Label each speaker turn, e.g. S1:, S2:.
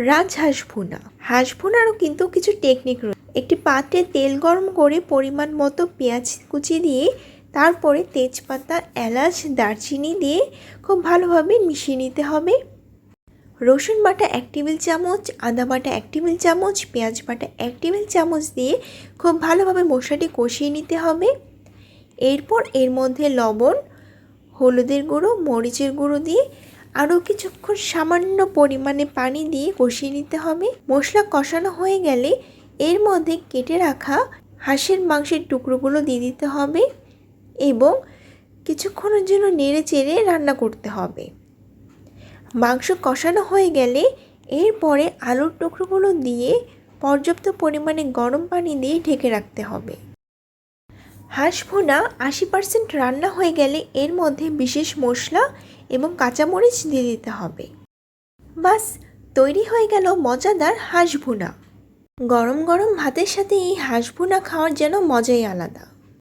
S1: রাজহাঁস ভুনা। হাঁস ভুনারও কিন্তু কিছু টেকনিক রয়েছে। একটি পাত্রে তেল গরম করে পরিমাণ মতো পেঁয়াজ কুচি দিয়ে তারপরে তেজপাতা, এলাচ, দারচিনি দিয়ে খুব ভালোভাবে মিশিয়ে নিতে হবে। রসুন বাটা 1 টেবিল চামচ, আদা বাটা 1 টেবিল চামচ, পেঁয়াজ বাটা 1 টেবিল চামচ দিয়ে খুব ভালোভাবে মশলাটি কষিয়ে নিতে হবে। এরপর এর মধ্যে লবণ, হলুদের গুঁড়ো, মরিচের গুঁড়ো দিয়ে আরও কিছুক্ষণ সামান্য পরিমাণে পানি দিয়ে কষিয়ে নিতে হবে। মশলা কষানো হয়ে গেলে এর মধ্যে কেটে রাখা হাঁসের মাংসের টুকরোগুলো দিয়ে দিতে হবে এবং কিছুক্ষণের জন্য নেড়ে চেড়ে রান্না করতে হবে। মাংস কষানো হয়ে গেলে এরপরে আলুর টুকরোগুলো দিয়ে পর্যাপ্ত পরিমাণে গরম পানি দিয়ে ঢেকে রাখতে হবে। হাঁস ভুনা 80% রান্না হয়ে গেলে এর মধ্যে বিশেষ মশলা এবং কাঁচামরিচ দিয়ে দিতে হবে। বাস, তৈরি হয়ে গেল মজাদার হাঁস ভুনা। গরম গরম ভাতের সাথে এই হাঁস ভুনা খাওয়ার যেন মজাই আলাদা।